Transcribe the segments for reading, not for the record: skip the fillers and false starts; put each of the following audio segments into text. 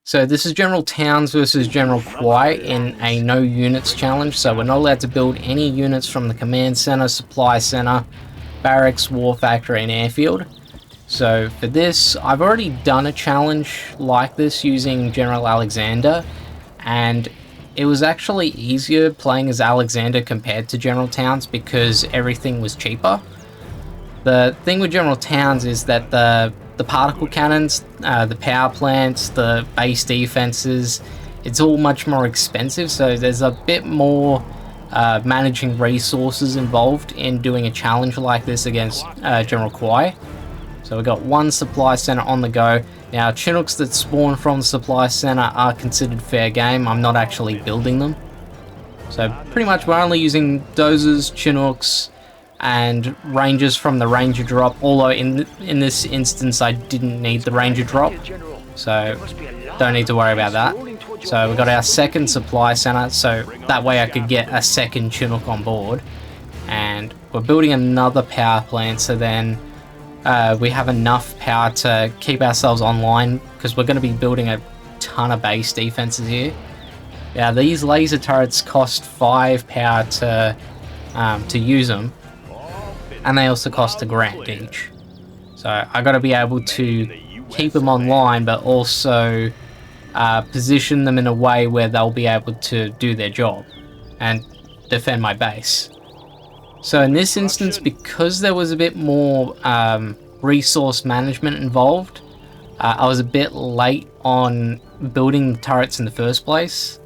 So this is General Towns versus General Kwai in a no units challenge. So we're not allowed to build any units from the command center, supply center, barracks, war factory, and airfield. So for this, I've already done a challenge like this using General Alexander, and it was actually easier playing as Alexander compared to General Towns because everything was cheaper. The thing with General Towns is that the particle cannons, the power plants, the base defenses, it's all much more expensive, so there's a bit more managing resources involved in doing a challenge like this against General Kwai. So we've got one supply center on the go. Now, Chinooks that spawn from the supply center are considered fair game. I'm not actually building them. So pretty much we're only using dozers, Chinooks, and Rangers from the Ranger drop, although in this instance I didn't need the Ranger drop, so don't need to worry about that. So we've got our second supply center, so that way I could get a second Chinook on board, and we're building another power plant, so then we have enough power to keep ourselves online, because we're going to be building a ton of base defenses here. Now these laser turrets cost 5 power to use them, and they also cost $1,000 each. So I got to be able to keep them online, but also position them in a way where they'll be able to do their job and defend my base. So in this instance, because there was a bit more resource management involved, I was a bit late on building the turrets in the first place,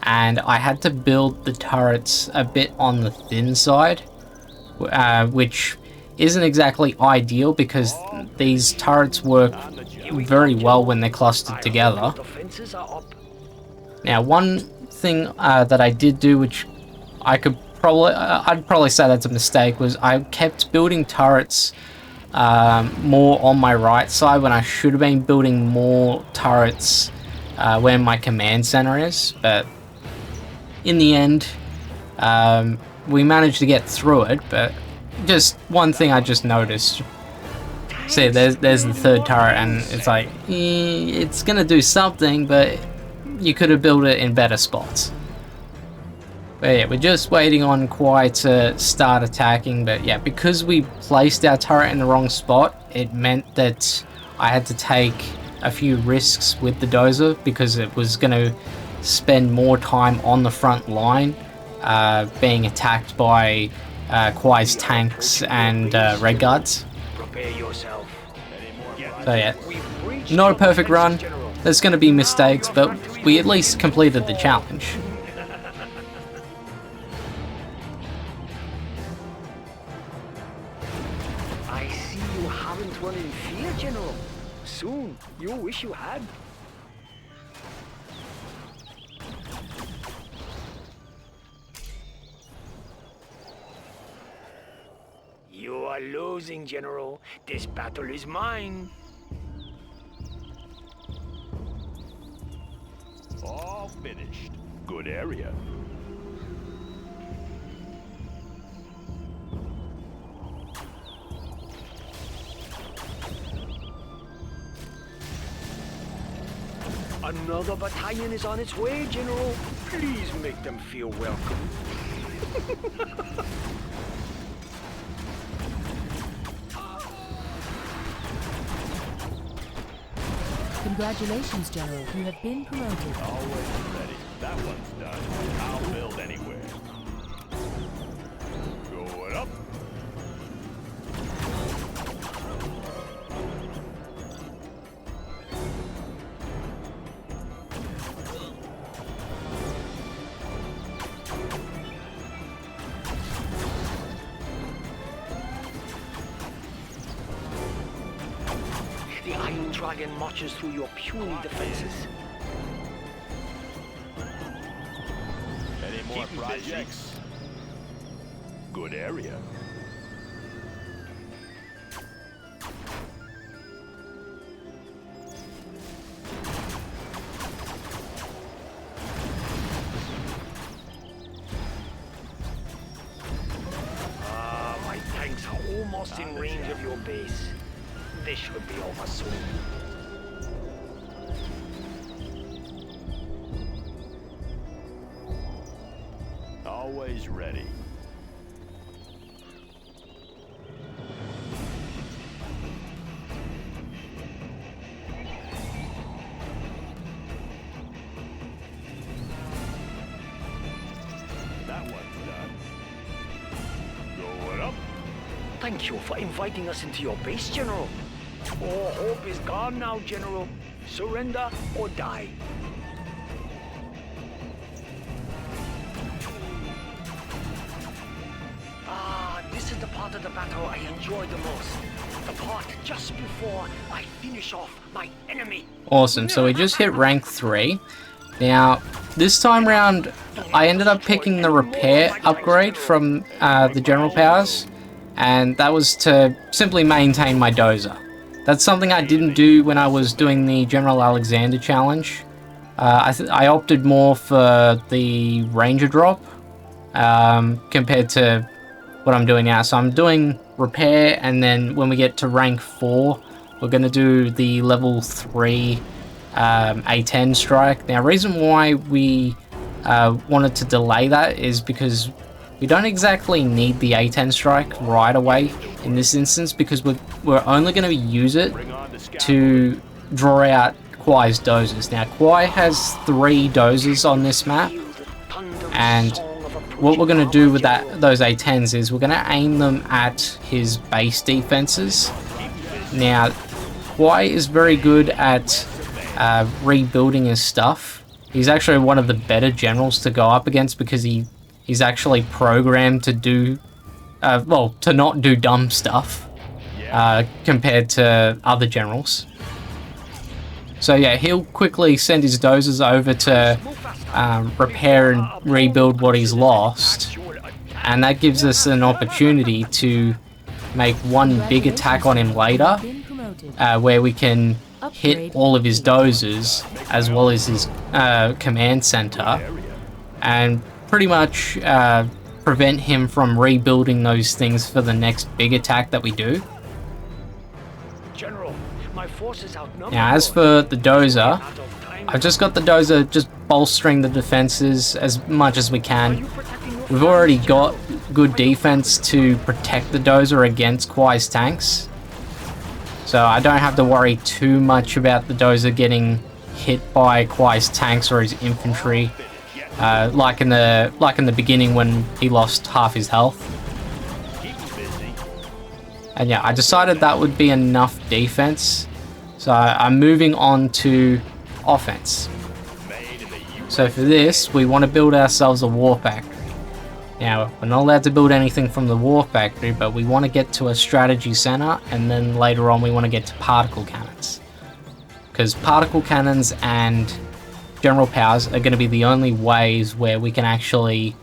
and I had to build the turrets a bit on the thin side, which isn't exactly ideal because these turrets work very well when they're clustered together. Now, one thing that I did do, which I'd probably say that's a mistake, was I kept building turrets more on my right side when I should have been building more turrets where my command center is. But in the end, we managed to get through it. But just one thing I just noticed. See, there's the third turret, and it's like, it's gonna do something, but you could have built it in better spots. But yeah, we're just waiting on Kwai to start attacking, but yeah, because we placed our turret in the wrong spot, it meant that I had to take a few risks with the dozer, because it was going to spend more time on the front line, being attacked by Kwai's tanks and Red Guards. So yeah, not a perfect run, there's going to be mistakes, but we at least completed the challenge. I see you haven't run in fear, General. Soon, you'll wish you had. You are losing, General. This battle is mine. All finished. Good area. Another battalion is on its way, General. Please make them feel welcome. Congratulations, General. You have been promoted. Always ready. That one's done. I'll build anywhere. Going up. The Iron Dragon marches through your puny defenses. Any more projects? Good area. My tanks are almost in range of your base. This should be over soon. Always ready. That one's done. Going up. Thank you for inviting us into your base, General. All hope is gone now, General. Surrender or die. Ah, this is the part of the battle I enjoy the most. The part just before I finish off my enemy. Awesome, so we just hit rank 3. Now, this time round, I ended up picking the repair upgrade from the general powers, and that was to simply maintain my dozer. That's something I didn't do when I was doing the General Alexander challenge. I opted more for the Ranger drop compared to what I'm doing now. So I'm doing repair, and then when we get to rank 4, we're going to do the level 3 A10 strike. Now, reason why we wanted to delay that is because we don't exactly need the A10 strike right away in this instance, because we're only going to use it to draw out Kwai's dozers. Now, Kwai has 3 dozers on this map, and what we're going to do with those A10s is we're going to aim them at his base defenses. Now, Kwai is very good at rebuilding his stuff. He's actually one of the better generals to go up against, because he's actually programmed to do, well, to not do dumb stuff compared to other generals. So yeah, he'll quickly send his dozers over to repair and rebuild what he's lost, and that gives us an opportunity to make one big attack on him later, where we can hit all of his dozers as well as his command center, and pretty much prevent him from rebuilding those things for the next big attack that we do. General, my forces outnumber. Now, as for the dozer, I've just got the dozer just bolstering the defenses as much as we can. We've already got good defense to protect the dozer against Kwai's tanks, so I don't have to worry too much about the dozer getting hit by Kwai's tanks or his infantry, like in the beginning when he lost half his health. And yeah, I decided that would be enough defense, so I'm moving on to offense. So for this, we want to build ourselves a war factory. Now, we're not allowed to build anything from the war factory, but we want to get to a strategy center, and then later on we want to get to particle cannons, because particle cannons and general powers are going to be the only ways where we can actually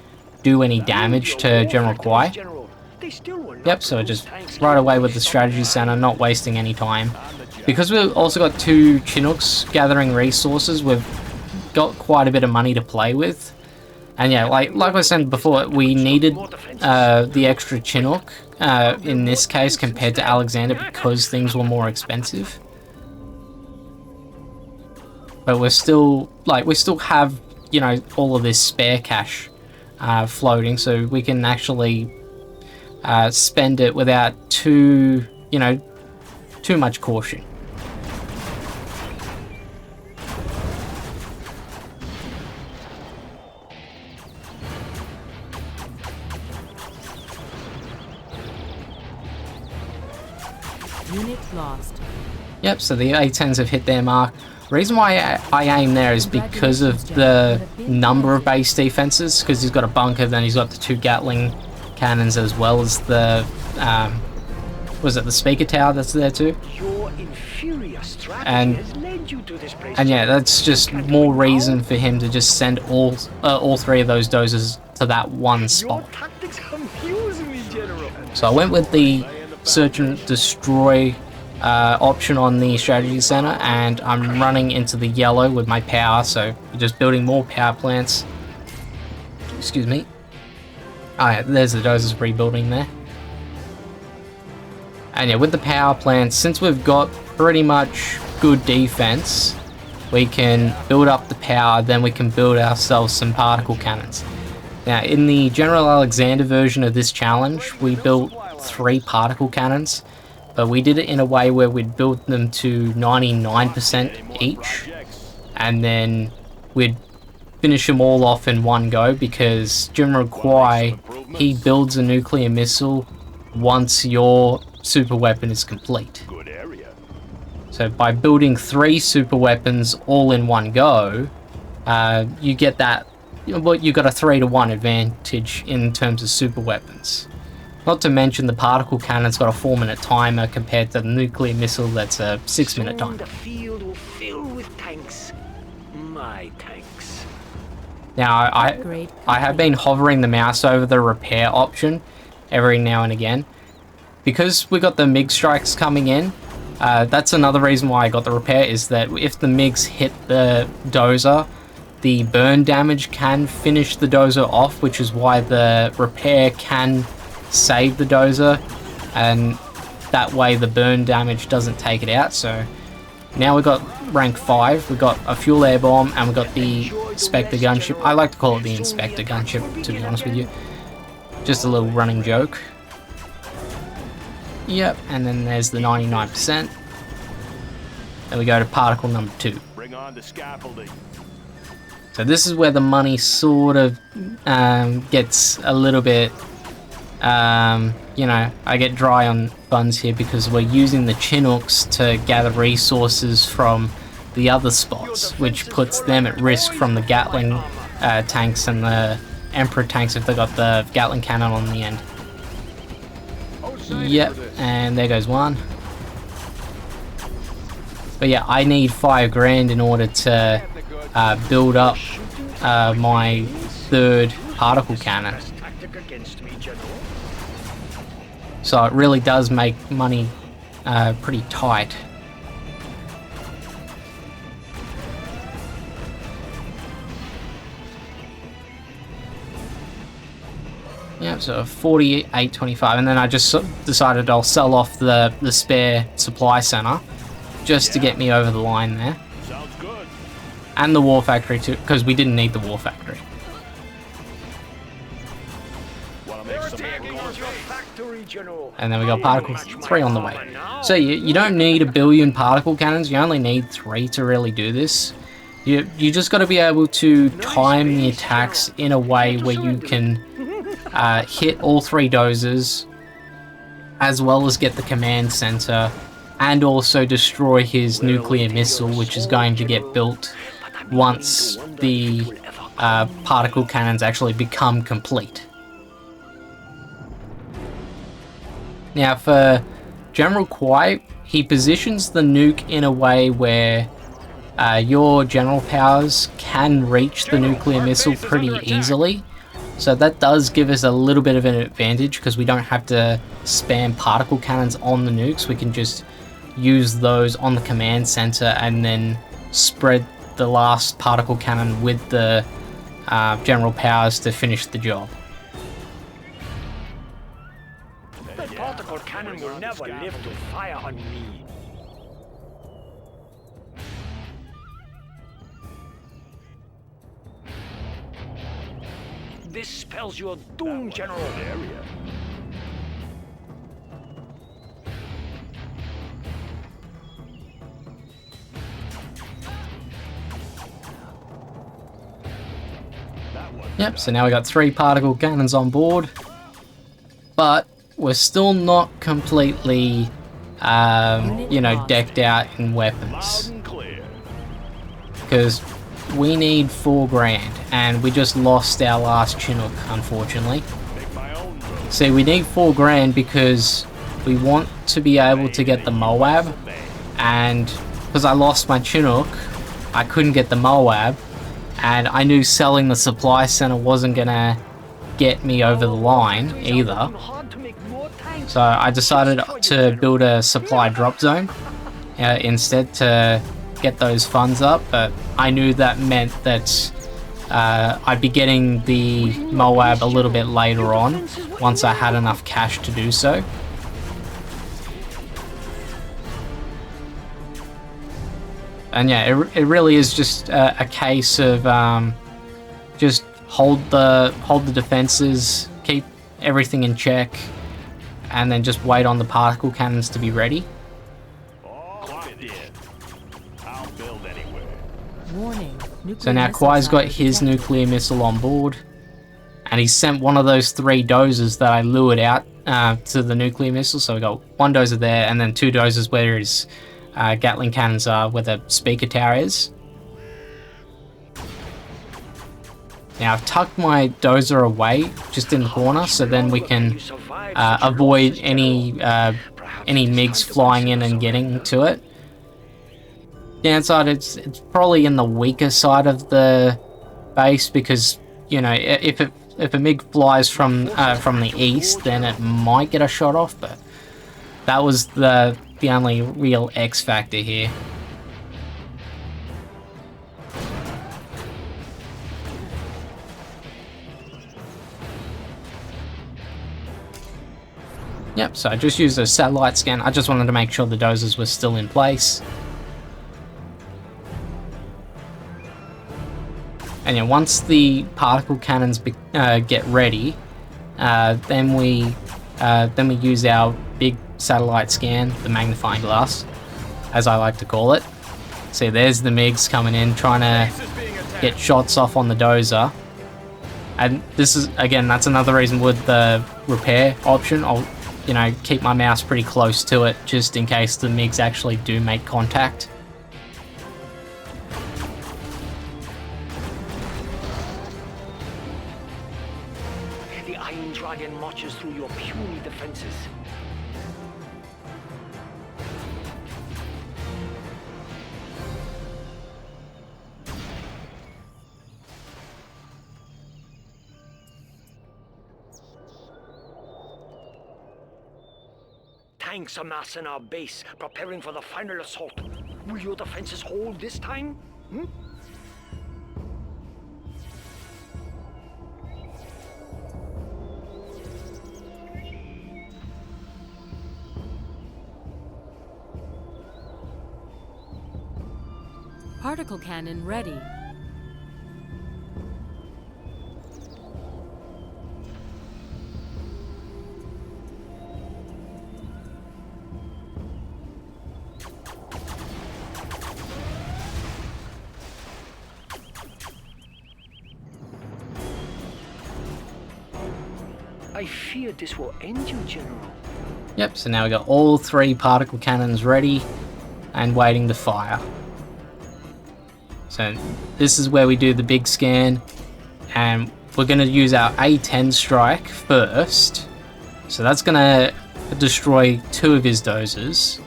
do any damage to General Kwai. Yep, so just right away with the strategy center, not wasting any time. Because we've also got 2 Chinooks gathering resources, we've got quite a bit of money to play with. And yeah, like I said before, we needed the extra Chinook in this case compared to Alexander, because things were more expensive. But we still have, you know, all of this spare cash floating, so we can actually spend it without too much caution. Unit lost. Yep, so the A10s have hit their mark. The reason why I aim there is because of the number of base defenses, because he's got a bunker, then he's got the 2 Gatling cannons, as well as the, was it the speaker tower that's there too? Your inferior strategy has led you to this place. And yeah, that's just more reason for him to just send all 3 of those dozers to that one spot. Your tactics confuse me, General. So I went with the search and destroy option on the strategy center, and I'm running into the yellow with my power, so just building more power plants. Excuse me. Oh yeah, there's the dozers rebuilding there. And yeah, with the power plants, since we've got pretty much good defense, we can build up the power, then we can build ourselves some particle cannons. Now, in the General Alexander version of this challenge, we built 3 particle cannons, but we did it in a way where we'd build them to 99% each, and then we'd finish them all off in one go, because General Kwai, he builds a nuclear missile once your super weapon is complete. Good area. So by building 3 super weapons all in one go, you get that, well, you got a 3-to-1 advantage in terms of super weapons. Not to mention the particle cannon's got a 4-minute timer compared to the nuclear missile that's a 6-minute Soon timer. the field will fill with tanks. My tanks. Now, Upgrade I have been hovering the mouse over the repair option every now and again. Because we got the MiG strikes coming in, that's another reason why I got the repair, is that if the MiGs hit the dozer, the burn damage can finish the dozer off, which is why the repair can save the dozer, and that way the burn damage doesn't take it out. So now we got rank 5, we got a fuel air bomb, and we got the Spectre gunship. I like to call it the Inspector gunship, to be honest with you. Just a little running joke. Yep, and then there's the 99%. Then we go to particle number 2. Bring on the scaffolding. So this is where the money sort of gets a little bit, you know, I get dry on funds here because we're using the Chinooks to gather resources from the other spots, which puts them at risk from the Gatling tanks and the Emperor tanks if they got the Gatling cannon on the end. Yep, and there goes one. But yeah, I need 5 grand in order to build up my 3rd particle cannon. Tactic against me, General. So it really does make money pretty tight. Yeah, so 48.25, and then I just decided I'll sell off the spare supply center just to get me over the line there. Sounds good. And the war factory too, because we didn't need the war factory. Wanna make some more room? Factory, General. And then we got particle 3 on the way. So you don't need 1 billion particle cannons, you only need 3 to really do this. You just got to be able to time the attacks in a way where you can hit all 3 dozers, as well as get the command center, and also destroy his nuclear missile, which is going to get built once the particle cannons actually become complete. Now for General Kwai, he positions the nuke in a way where your general powers can reach the nuclear missile pretty easily. So that does give us a little bit of an advantage because we don't have to spam particle cannons on the nukes. We can just use those on the command center and then spread the last particle cannon with the general powers to finish the job. The particle cannon will never live to fire on me. This spells your doom, General. Area. Yep, so now we got 3 particle cannons on board, but we're still not completely, you know, decked out in Loud weapons, and clear. because we need 4 grand, and we just lost our last Chinook, unfortunately. Make my own road. See, we need 4 grand because we want to be able to get the Moab, and because I lost my Chinook, I couldn't get the Moab, and I knew selling the supply center wasn't gonna get me over the line either. So I decided to build a supply drop zone instead to get those funds up, but I knew that meant that I'd be getting the Moab a little bit later on once I had enough cash to do so. And yeah, it really is just a case of just hold the defenses, keep everything in check, and then just wait on the particle cannons to be ready. Lock it in. I'll build anywhere. Warning. So now Kwai's got his nuclear missile on board, and he sent one of those 3 dozers that I lured out to the nuclear missile. So we got 1 dozer there, and then 2 dozers where his Gatling cannons are, where the speaker tower is. Now I've tucked my dozer away just in the corner, so then we can avoid any MiGs flying in and getting to it. Downside, it's probably in the weaker side of the base because, you know, if a MiG flies from the east, then it might get a shot off. But that was the only real X factor here. Yep, so I just used a satellite scan. I just wanted to make sure the dozers were still in place. And yeah, once the particle cannons get ready, then we use our big satellite scan, the magnifying glass, as I like to call it. See, there's the MiGs coming in, trying to get shots off on the dozer. And this is, again, that's another reason with the repair option, I'll, you know, keep my mouse pretty close to it just in case the MiGs actually do make contact. The Iron Dragon marches through your puny defenses. Tanks amass in our base, preparing for the final assault. Will your defenses hold this time? Hmm? Particle cannon ready. I fear this will end you, General. Yep, so now we got all 3 particle cannons ready and waiting to fire. So this is where we do the big scan, and we're going to use our A10 strike first. So that's going to destroy 2 of his dozers,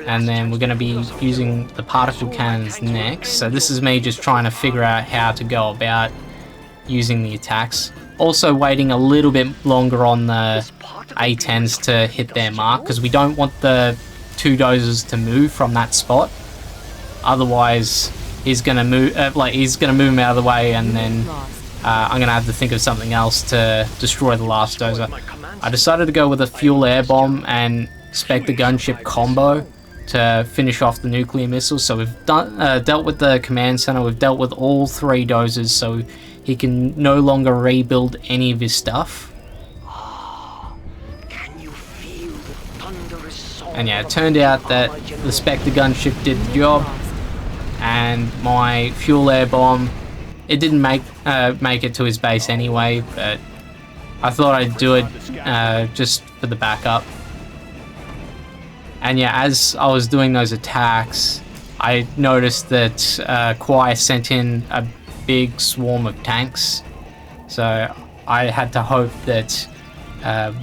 and then we're going to be using the particle cannons next. So this is me just trying to figure out how to go about using the attacks. Also waiting a little bit longer on the A10s to hit their mark, because we don't want the 2 dozers to move from that spot. Otherwise, he's gonna move, he's gonna move him out of the way, and then I'm gonna have to think of something else to destroy the last dozer. I decided to go with a fuel air bomb and Spectre gunship combo to finish off the nuclear missiles. So we've dealt with the command center, we've dealt with all 3 dozers, so he can no longer rebuild any of his stuff. Can you feel the thunderous sound? And yeah, it turned out that the Spectre gunship did the job, and my fuel air bomb, it didn't make it to his base anyway, but I thought I'd do it just for the backup. And yeah, as I was doing those attacks, I noticed that Kwai sent in a big swarm of tanks, so I had to hope that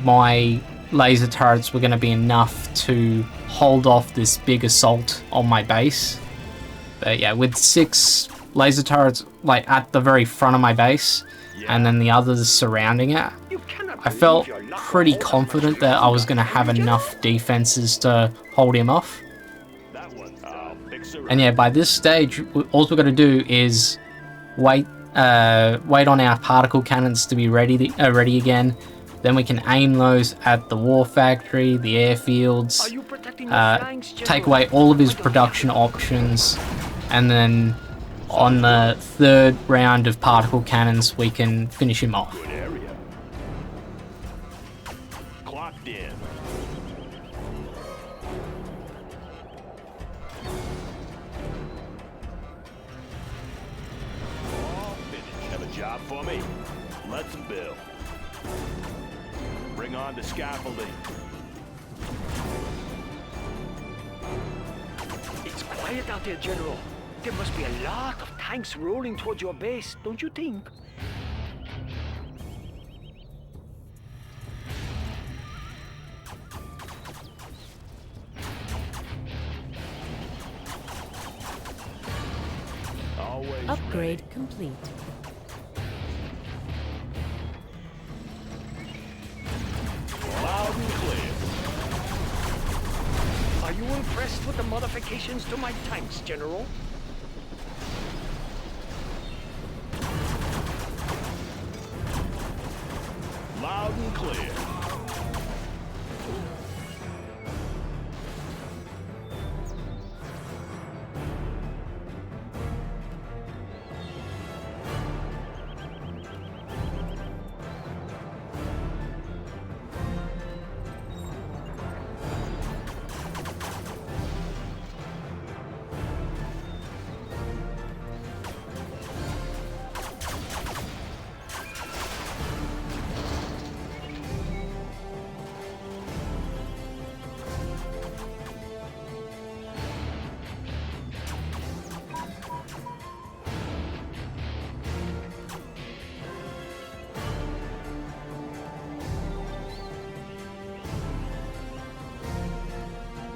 my laser turrets were going to be enough to hold off this big assault on my base. But yeah, with 6 laser turrets like at the very front of my base and then the others surrounding it, I felt pretty confident that I was going to have enough defenses to hold him off. And yeah, by this stage, all we're going to do is wait on our particle cannons to be ready again. Then we can aim those at the war factory, the airfields, take away all of his production options, and then on the third round of particle cannons, we can finish him off. Good area. Clocked in. All finished. Have a job for me? Let's build. Bring on the scaffolding. It's quiet out there, General. There must be a lot of tanks rolling towards your base, don't you think? Always Upgrade complete. ready. Loud and clear. Are you impressed with the modifications to my tanks, General? Loud and clear.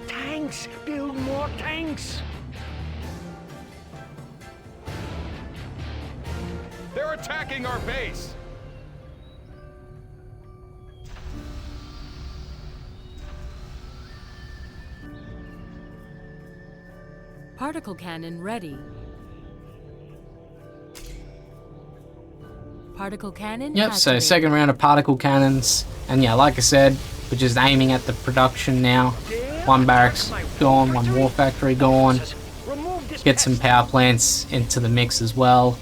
Tanks! Build more tanks! They're attacking our base. Particle cannon ready. Particle cannon Yep, so activated. second round of particle cannons. And yeah, like I said, we're just aiming at the production now. One barracks gone, one war factory gone. Remove this Get some pest. power plants into the mix as well.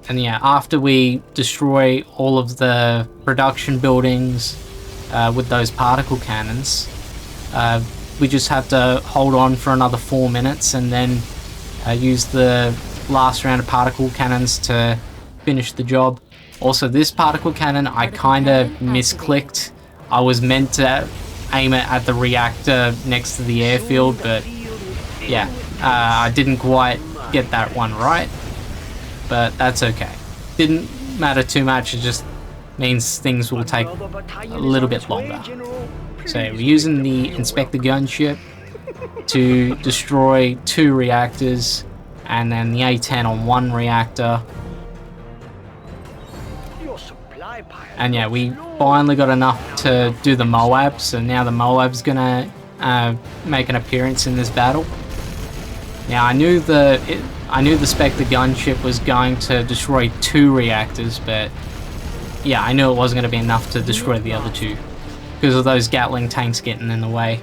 And yeah, after we destroy all of the production buildings with those particle cannons, we just have to hold on for another 4 minutes and then use the last round of particle cannons to finish the job. Also, this particle cannon, I kind of misclicked. I was meant to aim it at the reactor next to the airfield, but yeah, I didn't quite get that one right, but that's okay. Didn't matter too much, it just means things will take a little bit longer. So we're using the Inspector gunship to destroy 2 reactors, and then the A-10 on 1 reactor. And yeah, we finally got enough to do the Moab, so now the Moab's gonna make an appearance in this battle. Now I knew the Spectre gunship was going to destroy 2 reactors, but yeah, I knew it wasn't going to be enough to destroy the other 2 because of those Gatling tanks getting in the way.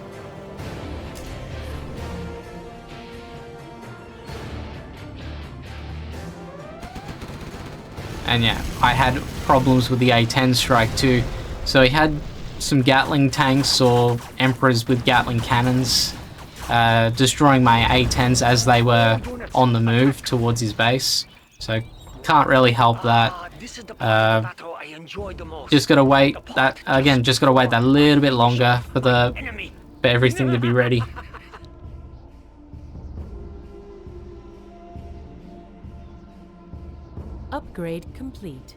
And yeah, I had problems with the A-10 strike too. So he had some Gatling tanks or Emperors with Gatling cannons destroying my A-10s as they were on the move towards his base. So can't really help that. Just gotta wait that again. Just gotta wait that little bit longer for everything to be ready. Upgrade complete.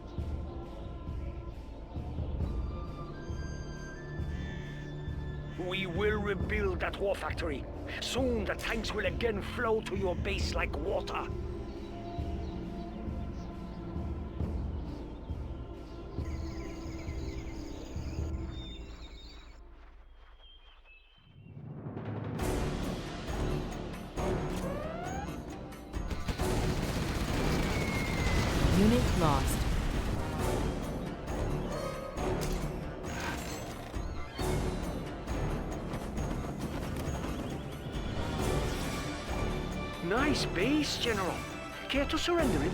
We will rebuild that war factory. Soon the tanks will again flow to your base like water. Unit lost. Nice nice base, General. Care to surrender it?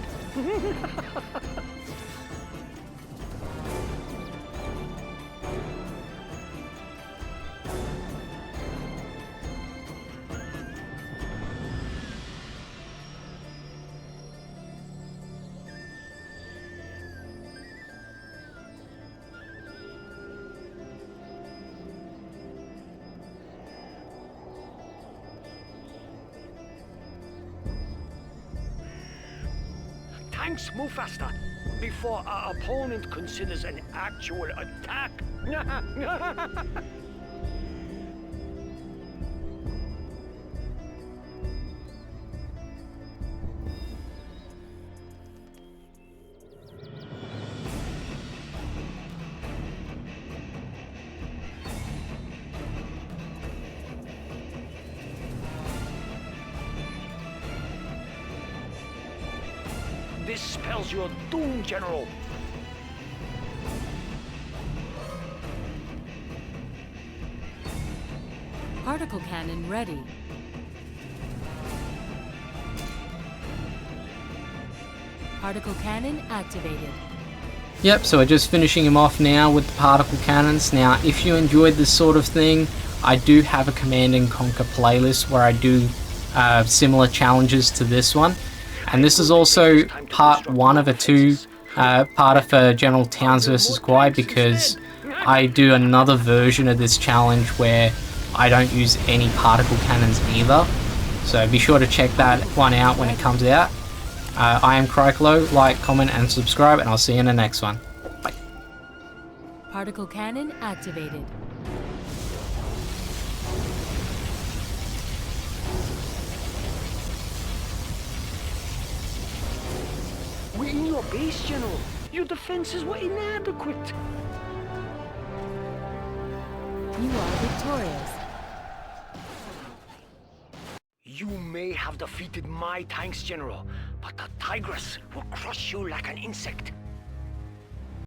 Tanks, move faster before our opponent considers an actual attack. This spells your doom, General. Particle cannon ready. Particle cannon activated. Yep, so we're just finishing him off now with the particle cannons. Now, if you enjoyed this sort of thing, I do have a Command and Conquer playlist where I do similar challenges to this one. And this is also part 1 of a 2-parter for General Towns vs. Kwai, because I do another version of this challenge where I don't use any particle cannons either. So be sure to check that one out when it comes out. I am Criklo. Like, comment, and subscribe, and I'll see you in the next one. Bye. Particle cannon activated. We're in your base, General. Your defenses were inadequate. You are victorious. You may have defeated my tanks, General, but the Tigress will crush you like an insect.